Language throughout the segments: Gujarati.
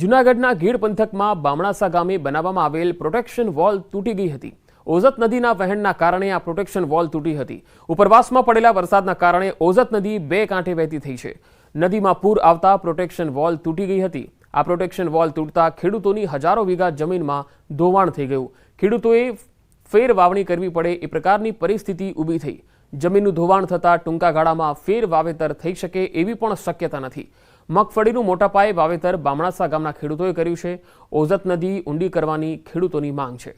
જૂનાગઢના ગીર પંથકમાં બામણાસા ગામે બનાવવામાં આવેલ પ્રોટેક્શન વોલ તૂટી ગઈ હતી। ઓઝત નદીના વહેણના કારણે આ પ્રોટેક્શન વોલ તૂટી હતી। ઉપરવાસમાં પડેલા વરસાદના કારણે ઓઝત નદી બે કાંઠે વહેતી થઈ છે। નદીમાં પૂર આવતા પ્રોટેક્શન વોલ તૂટી ગઈ હતી। આ પ્રોટેક્શન વોલ તૂટતા ખેડૂતોની હજારો વીઘા જમીનમાં ધોવાણ થઈ ગયું। ખેડૂતોએ ફેર વાવણી કરવી પડે એ પ્રકારની પરિસ્થિતિ ઊભી થઈ। જમીનનું ધોવાણ થતાં ટૂંકા ગાળામાં ફેર વાવેતર થઈ શકે એવી પણ શક્યતા નથી। મગફળીનું મોટા પાયે વાવેતર બામણાસા ગામના ખેડૂતોએ કર્યું છે। ઓઝત નદી ઊંડી કરવાની ખેડૂતોની માંગ છે।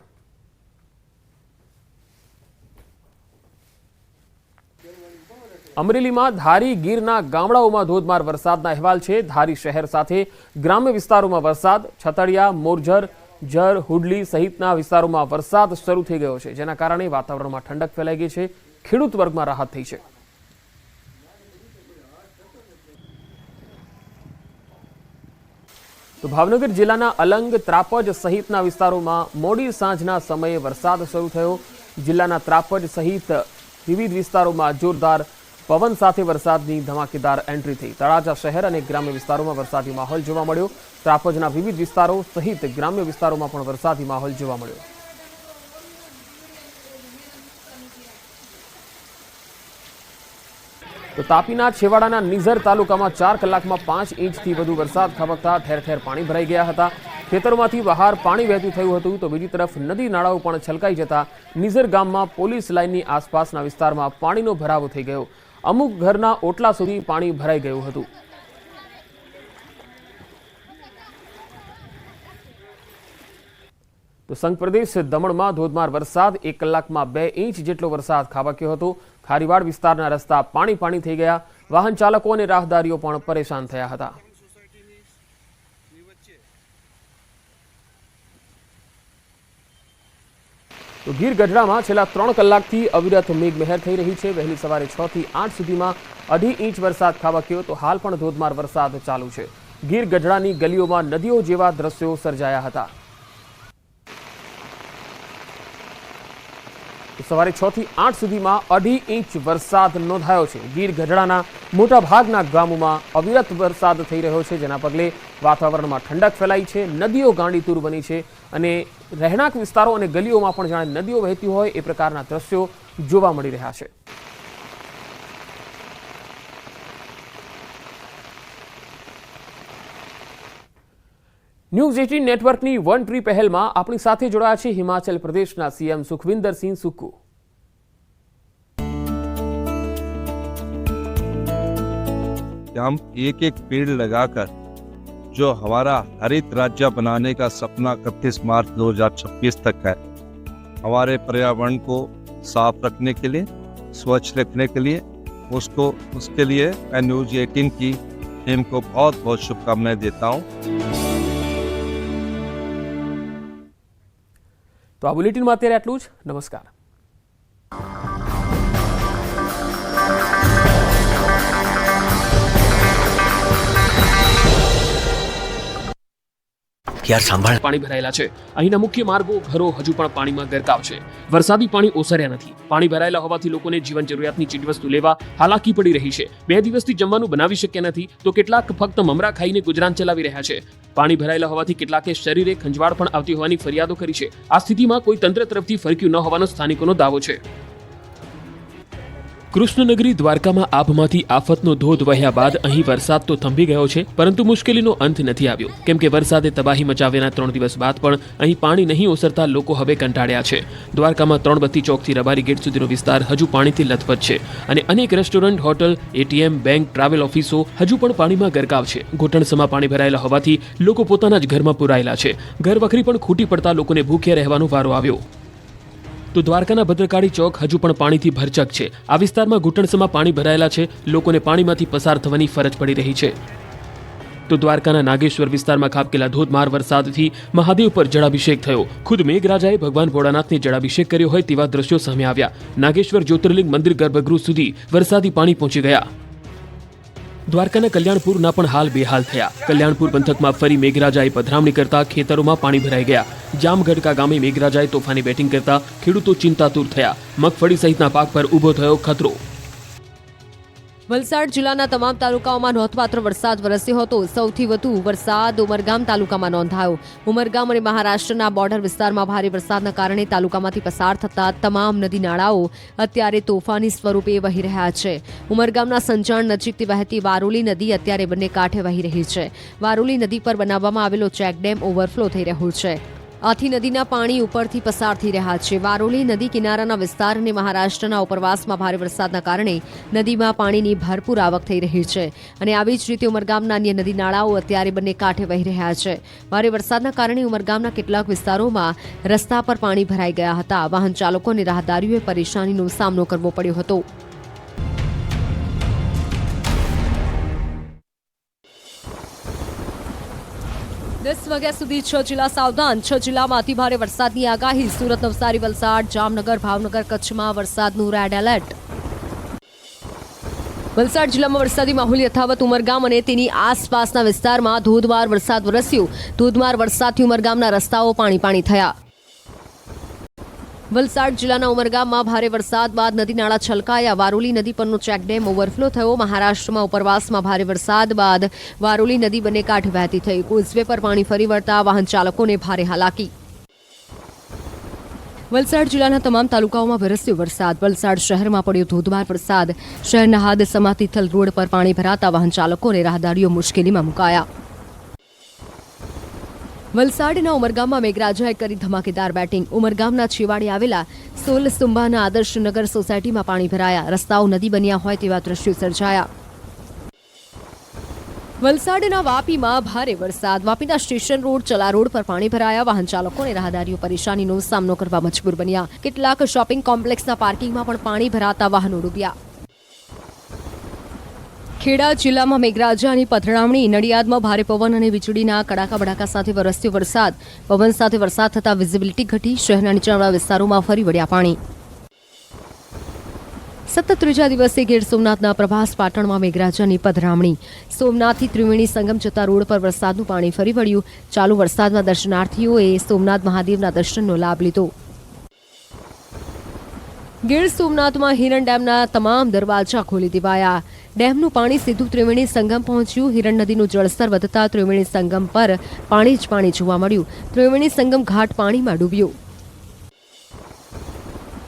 અમરેલીમાં ધારી ગીરના ગામડાઓમાં ધોધમાર વરસાદના અહેવાલ છે। ધારી શહેર સાથે ગ્રામ્ય વિસ્તારોમાં વરસાદ, છતડિયા, મોરજર, જર, હુડલી સહિતના વિસ્તારોમાં વરસાદ શરૂ થઈ ગયો છે, જેના કારણે વાતાવરણમાં ઠંડક ફેલાઈ ગઈ છે। ખેડૂત વર્ગમાં રાહત થઈ છે। તો ભાવનગર જિલ્લાના અલંગ, ત્રાપજ સહિતના વિસ્તારોમાં મોડી સાંજના સમયે વરસાદ શરૂ થયો। જિલ્લાના ત્રાપજ સહિત વિવિધ વિસ્તારોમાં જોરદાર પવન સાથે વરસાદની ધમાકેદાર એન્ટ્રી થઈ। તળાજા શહેર અને ગ્રામ્ય વિસ્તારોમાં વરસાદી માહોલ જોવા મળ્યો। ત્રાપજના વિવિધ વિસ્તારો સહિત ગ્રામ્ય વિસ્તારોમાં પણ વરસાદી માહોલ જોવા મળ્યો। તો તાપીના છેવાડાના નિઝર તાલુકામાં 4 કલાકમાં 5 ઇંચથી વધુ વરસાદ ખાબકતા ઠેર ઠેર પાણી ભરાઈ ગયા હતા। ખેતરોમાંથી બહાર પાણી વહેતું થયું હતું। તો બીજી તરફ નદી નાળાઓ પણ છલકાઈ જતા નિઝર ગામમાં પોલીસ લાઇનની આસપાસના વિસ્તારમાં પાણીનો ભરાવો થઈ ગયો। અમુક ઘરના ઓટલા સુધી પાણી ભરાઈ ગયું હતું। તો સંઘ પ્રદેશ દમણમાં ધોધમાર વરસાદ, 1 કલાકમાં 2 ઇંચ જેટલો વરસાદ ખાબક્યો હતો। ખારીવાડ વિસ્તારના રસ્તા પાણી થઈ ગયા। વાહન ચાલકો અને રાહદારીઓ પણ પરેશાન થયા હતા। તો ગીર ગઢડામાં છેલ્લા 3 કલાકથી અવિરત મેઘમહેર થઈ રહી છે। વહેલી સવારે 6 થી 8 સુધીમાં 2.5 ઇંચ વરસાદ ખાબક્યો। તો હાલ પણ ધોધમાર વરસાદ ચાલુ છે। ગીર ગઢડાની ગલીઓમાં નદીઓ જેવા દ્રશ્યો સર્જાયા હતા। સવારે 6 થી 8 સુધીમાં 2.5 ઇંચ વરસાદ નોંધાયો છે। ગીર ગઢડાના મોટા ભાગના ગામોમાં અવિરત વરસાદ થઈ રહ્યો છે, જેના પગલે વાતાવરણમાં ઠંડક ફેલાઈ છે। નદીઓ ગાંડીતુર બની છે અને રહેણાંક વિસ્તારો અને ગલીઓમાં પણ જાણે નદીઓ વહેતી હોય એ પ્રકારના દ્રશ્યો જોવા મળી રહ્યા છે। ન્યૂઝ 18 નેટવર્કની વન ટ્રી પહેલમાં આપણી સાથે જોડાયા છે હિમાચલ પ્રદેશના સીએમ સુખવિંદર સિંહ સુક્કુ। हम एक एक पेड़ लगाकर जो हमारा हरित राज्य बनाने का सपना 31 मार्च 2026 तक है, हमारे पर्यावरण को साफ रखने के लिए, स्वच्छ रखने के लिए, उसके लिए मैं न्यूज़ 18 की टीम को बहुत बहुत शुभकामनाएं देता हूँ। તો આ બુલેટિનમાં અત્યારે આટલું જ। નમસ્કાર। यार सांभळ પાણી ભરાયેલા છે। અહીંના મુખ્ય માર્ગો, ઘરો હજુ પણ પાણીમાં ગરકાવ છે। વરસાદી પાણી ઓસર્યા નથી। પાણી ભરાયેલા હોવાથી લોકોને જીવન જરૂરિયાતની ચીજવસ્તુ લેવા હાલાકી પડી રહી છે। 2 દિવસથી જમવાનું બનાવી શક્યા નથી, તો કેટલાક ફક્ત મમરા ખાઈને ગુજરાન ચલાવી રહ્યા છે। પાણી ભરાયેલા હોવાથી કેટલાકે શરીરે ખંજવાળ પણ આવતી હોવાની ફરિયાદો કરી છે। આ સ્થિતિમાં કોઈ તંત્ર તરફથી ફરક્યું ન હોવાનો સ્થાનિકોનો દાવો છે। કૃષ્ણનગરી દ્વારકામાં આભમાંથી આફતનો ધોધ વહ્યા બાદ અહીં વરસાદ તો થંભી ગયો છે, પરંતુ મુશ્કેલીનો અંત નથી આવ્યો, કેમ કે વરસાદે તબાહી મચાવ્યાના 3 દિવસ બાદ પણ અહીં પાણી નહીં ઓસરતા લોકો હવે કંટાળ્યા છે। દ્વારકામાં 3 બત્તી ચોકથી રબારી ગેટ સુધીનો વિસ્તાર હજુ પાણીથી લથપથ છે અને અનેક restaurant, hotel, ATM, bank, travel ઓફિસો હજુ પણ પાણીમાં ગરકાવ છે। ઘૂંટણસમાં પાણી ભરાયેલા હોવાથી લોકો પોતાના જ ઘરમાં પુરાયેલા છે। ઘર વખરી પણ ખૂટી પડતા લોકોને ભૂખ્યા રહેવાનો વારો આવ્યો। તો દ્વારકાના ભદ્રકાળી ચોક હજુ પણ પાણીથી ભરચક છે। આ વિસ્તારમાં ઘૂંટણસમાં પાણી ભરાયેલા છે। લોકોને પાણીમાંથી પસાર થવાની ફરજ પડી રહી છે। તો દ્વારકાના નાગેશ્વર વિસ્તારમાં ખાબકેલા ધોધમાર વરસાદથી મહાદેવ પર જળાભિષેક થયો। ખુદ મેઘરાજાએ ભગવાન ભોળાનાથને જળાભિષેક કર્યો હોય તેવા દ્રશ્યો સામે આવ્યા। નાગેશ્વર જ્યોતિર્લિંગ મંદિર ગર્ભગૃહ સુધી વરસાદી પાણી પહોંચી ગયા। દ્વારકાના કલ્યાણપુરના પણ હાલ બેહાલ થયા। કલ્યાણપુર પંથકમાં ફરી મેઘરાજાએ પધરામણી કરતા ખેતરોમાં પાણી ભરાઈ ગયા। જામગઢકા ગામે મેઘરાજાએ તોફાની બેટિંગ કરતા ખેડૂતો ચિંતાતુર થયા। મગફળી સહિતના પાક પર ઊભો થયો ખતરો। વલસાડ જિલ્લાના તમામ તાલુકાઓમાં નોંધપાત્ર વરસાદ વરસ્યો હતો. સૌથી વધુ વરસાદ ઉમરગામ તાલુકામાં નોંધાયો. ઉમરગામ અને મહારાષ્ટ્રના બોર્ડર વિસ્તારમાં ભારે વરસાદના કારણે તાલુકામાંથી પસાર થતા તમામ નદી નાળાઓ અત્યારે તોફાની સ્વરૂપે વહી રહ્યા છે. ઉમરગામના સંજાણ નજીકથી વહેતી વારોલી નદી અત્યારે બંને કાંઠે વહી રહી છે. વારોલી નદી પર બનાવવામાં આવેલો ચેકડેમ ઓવરફ્લો થઈ રહ્યો છે. આથી નદીના પાણી ઉપરથી પસાર થઈ રહ્યા છે. વારોલી નદી કિનારાના વિસ્તાર અને મહારાષ્ટ્રના ઉપરવાસમાં ભારે વરસાદના કારણે નદીમાં પાણીની ભરપૂર આવક થઈ રહી છે અને આવી જ રીતે ઉમરગામના અન્ય નદી નાળાઓ અત્યારે બંને કાંઠે વહી રહ્યા છે. ભારે વરસાદના કારણે ઉમરગામના કેટલાક વિસ્તારોમાં રસ્તા પર પાણી ભરાઈ ગયા હતા. વાહન ચાલકો અને રાહદારીઓએ પરેશાનીનો સામનો કરવો પડ્યો હતો. 10 વાગ્યા સુધી 6 જિલ્લા સાવધાન. 6 જિલ્લામાં અતિભારે વરસાદની આગાહી. સુરત, નવસારી, વલસાડ, જામનગર, ભાવનગર, કચ્છમાં વરસાદનું રેડ એલર્ટ. વલસાડ જિલ્લામાં વરસાદી માહોલ યથાવત. ઉમરગામ અને તેની આસપાસના વિસ્તારમાં ધોધમાર વરસાદ વરસ્યો. ધોધમાર વરસાદથી ઉમરગામના રસ્તાઓ પાણી થયા. વલસાડ જિલ્લાના ઉમરગામમાં ભારે વરસાદ બાદ નદી નાળા છલકાયા. વારોલી નદી પરનો ચેકડેમ ઓવરફ્લો થયો. મહારાષ્ટ્રમાં ઉપરવાસમાં ભારે વરસાદ બાદ વારોલી નદી બંને કાંઠે વહેતી થઈ. કોઝવે પર પાણી ફરી વળતા વાહન ચાલકોને ભારે હાલાકી. વલસાડ જિલ્લાના તમામ તાલુકાઓમાં વરસ્યો વરસાદ. વલસાડ શહેરમાં પડ્યો ધોધમાર વરસાદ. શહેરના હાદસમાં તિથલ રોડ પર પાણી ભરાતા વાહન ચાલકો અને રાહદારીઓ મુશ્કેલીમાં મુકાયા. વલસાડના ઉમરગામમાં મેઘરાજાએ કરી ધમાકેદાર બેટિંગ. ઉમરગામના છેવાડે આવેલા સોલસુંબાના આદર્શનગર સોસાયટીમાં પાણી ભરાયા. રસ્તાઓ નદી બન્યા હોય તેવા દ્રશ્યો સર્જાયા. વલસાડના વાપીમાં ભારે વરસાદ. વાપીના સ્ટેશન રોડ, ચલા રોડ પર પાણી ભરાયા. વાહન ચાલકો અને રાહદારીઓ પરેશાનીનો સામનો કરવા મજબૂર બન્યા. કેટલાક શોપિંગ કોમ્પ્લેક્સના પાર્કિંગમાં પણ પાણી ભરાતા વાહનો ડૂબ્યા. ખેડા જિલ્લામાં મેઘરાજાની પધરામણી. નડિયાદમાં ભારે પવન અને વીજળીના કડાકા બડાકા સાથે વરસ્યો વરસાદ. પવન સાથે વરસાદ થતાં વિઝિબિલિટી ઘટી. શહેરના નીચાણવાળા વિસ્તારોમાં ફરી વળ્યા પાણી. સતત ત્રીજા દિવસે ગીર સોમનાથના પ્રભાસ પાટણમાં મેઘરાજાની પધરામણી. સોમનાથથી ત્રિવેણી સંગમ જતા રોડ પર વરસાદનું પાણી ફરી વળ્યું. ચાલુ વરસાદમાં દર્શનાર્થીઓએ સોમનાથ મહાદેવના દર્શનનો લાભ લીધો. ગીર સોમનાથમાં હિરણ ડેમના તમામ દરવાજા ખોલી દેવાયા. ડેમનું પાણી સીધું ત્રિવેણી સંગમ પહોંચ્યું. હિરણ નદીનું જળસ્તર વધતા ત્રિવેણી સંગમ પર પાણી જ પાણી જોવા મળ્યું. ત્રિવેણી સંગમ ઘાટ પાણીમાં ડૂબ્યો.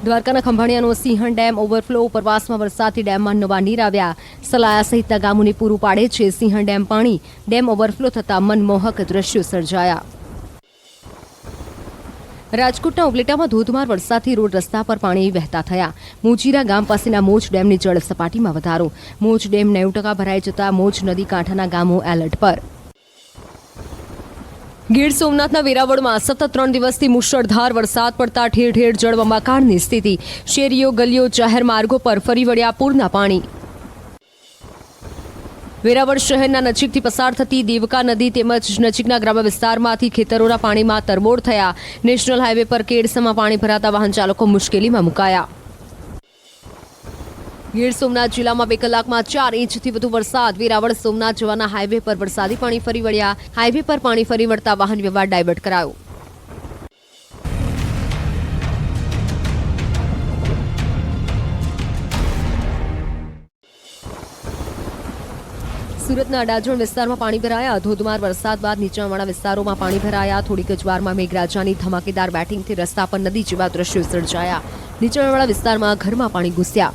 દ્વારકાના ખંભાળિયાનો સિંહણ ડેમ ઓવરફ્લો. ઉપરવાસમાં વરસાદથી ડેમમાં નવા નીર આવ્યા. સલાયા સહિતના ગામોને પૂરું પાડે છે સિંહણ ડેમ પાણી. ડેમ ઓવરફ્લો થતાં મનમોહક દ્રશ્યો સર્જાયા. રાજકોટના ઉબલેટામાં ધોધમાર વરસાદથી રોડ રસ્તા પર પાણી વહેતા થયા. મોજીરા ગામ પાસેના મોજ ડેમની જળ સપાટીમાં વધારો. મોજ ડેમ 90% ભરાઈ જતા મોજ નદી કાંઠાના ગામો એલર્ટ પર. ગીર સોમનાથના વેરાવળમાં સતત 3 દિવસથી મુશળધાર વરસાદ પડતા ઠેર ઠેર જળબંબાકારની સ્થિતિ. શેરીઓ, ગલીઓ, જાહેર માર્ગો પર ફરી વળ્યા પૂરના પાણી. વેરાવળ શહેરના નજીકથી પસાર થતી દેવકા નદી તેમજ નજીકના ગ્રામ્ય વિસ્તારમાંથી ખેતરોના પાણીમાં તરબોળ થયા. નેશનલ હાઈવે પર કેડસમાં પાણી ભરાતા વાહન ચાલકો મુશ્કેલીમાં મુકાયા. ગીર સોમનાથ જિલ્લામાં 2 કલાકમાં 4 ઇંચથી વધુ વરસાદ. વેરાવળ સોમનાથ જવાના હાઈવે પર વરસાદી પાણી ફરી વળ્યા. હાઈવે પર પાણી ફરી વળતા વાહન વ્યવહાર ડાયવર્ટ કરાયો. સુરતના અડાજણ વિસ્તારમાં પાણી ભરાયા. ધોધમાર વરસાદ બાદ નીચાણવાળા વિસ્તારોમાં પાણી ભરાયા. થોડીક જ વારમાં મેઘરાજાની ધમાકેદાર બેટિંગથી રસ્તા પર નદી જેવા દ્રશ્યો સર્જાયા. નીચાણવાળા વિસ્તારમાં ઘરમાં પાણી ઘૂસ્યા.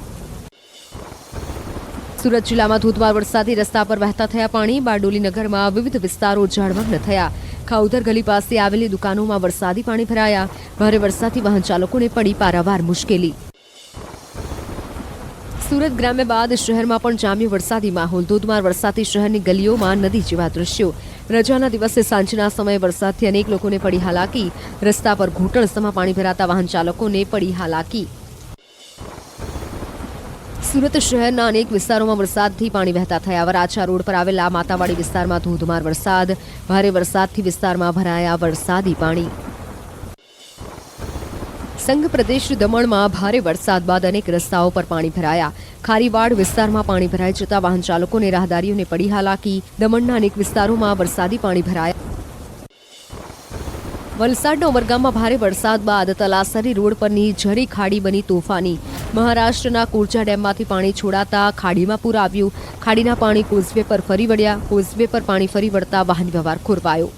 સુરત જિલ્લામાં ધોધમાર વરસાદથી રસ્તા પર વહેતા થયા પાણી. બારડોલી નગરમાં વિવિધ વિસ્તારો જળમગ્ન થયા. ખાઉધર ગલી પાસે આવેલી દુકાનોમાં વરસાદી પાણી ભરાયા. ભારે વરસાદથી વાહન ચાલકોને પડી પારાવાર મુશ્કેલી. સુરત ગ્રામ્ય બાદ શહેરમાં પણ જામ્યો વરસાદી માહોલ. ધોધમાર વરસાદથી શહેરની ગલીઓમાં નદી જેવા દ્રશ્યો. રજાના દિવસે સાંજના સમયે વરસાદથી અનેક લોકોને પડી હાલાકી. રસ્તા પર ઘૂંટણસમાં પાણી ભરાતા વાહન ચાલકોને પડી હાલાકી. સુરત શહેરના અનેક વિસ્તારોમાં વરસાદથી પાણી વહેતા થયા. વરાછા રોડ પર આવેલા માતાવાડી વિસ્તારમાં ધોધમાર વરસાદ. ભારે વરસાદથી વિસ્તારમાં ભરાયા વરસાદી પાણી. સંઘ પ્રદેશ દમણમાં ભારે વરસાદ બાદ અનેક રસ્તાઓ પર પાણી ભરાયા. ખારીવાડ વિસ્તારમાં પાણી ભરાઈ જતા વાહન ચાલકો અને રાહદારીઓને પડી હાલાકી. દમણના અનેક વિસ્તારોમાં વરસાદી પાણી ભરાયા. વલસાડના ઉમરગામમાં ભારે વરસાદ બાદ તલાસરી રોડ પરની ઝરી ખાડી બની તોફાની. મહારાષ્ટ્રના કુરજા ડેમમાંથી પાણી છોડાતા ખાડીમાં પૂર આવ્યું. ખાડીના પાણી કોઝવે પર ફરી વળ્યા. કોઝવે પર પાણી ફરી વળતા વાહન વ્યવહાર ખોરવાયો.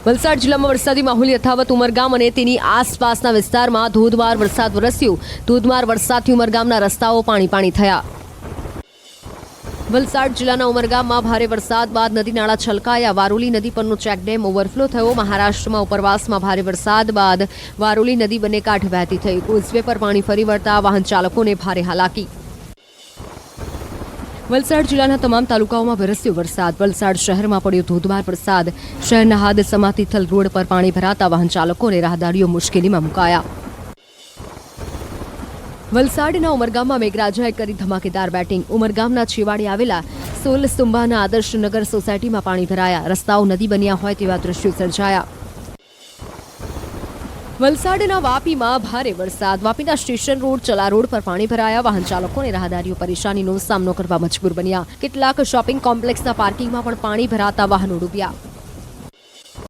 વલસાડ જિલ્લામાં વરસાદી માહોલ યથાવત. ઉમરગામ અને તેની આસપાસના વિસ્તારમાં ધોધમાર વરસાદ વરસ્યો. ધોધમાર વરસાદથી ઉમરગામના રસ્તાઓ પાણી થયા. વલસાડ જિલ્લાના ઉમરગામમાં ભારે વરસાદ બાદ નદી નાળા છલકાયા. વારોલી નદી પરનો ચેકડેમ ઓવરફ્લો થયો. મહારાષ્ટ્રમાં ઉપરવાસમાં ભારે વરસાદ બાદ વારોલી નદી બંને કાંઠે વહેતી થઈ. કોઝવે પર પાણી ફરી વળતા વાહન ચાલકોને ભારે હાલાકી. વલસાડ જિલ્લાના તમામ તાલુકાઓમાં વરસ્યો વરસાદ. વલસાડ શહેરમાં પડ્યો ધોધમાર વરસાદ. શહેરના હાદસમાં તિથલ રોડ પર પાણી ભરાતા વાહન ચાલકો અને રાહદારીઓ મુશ્કેલીમાં મુકાયા. વલસાડના ઉમરગામમાં મેઘરાજાએ કરી ધમાકેદાર બેટિંગ. ઉમરગામના છેવાડે આવેલા સોલસુંબાના આદર્શનગર સોસાયટીમાં પાણી ભરાયા. રસ્તાઓ નદી બન્યા હોય તેવા દ્રશ્યો સર્જાયા. વલસાડના વાપીમાં ભારે વરસાદ. વાપીના સ્ટેશન રોડ ચલા રોડ પર પાણી ભરાયા. વાહન ચાલકો અને રાહદારીઓ પરેશાનીનો સામનો કરવા મજબૂર બન્યા. કેટલાક શોપિંગ કોમ્પ્લેક્સના પાર્કિંગમાં પણ પાણી ભરાતા વાહનો ડૂબ્યા.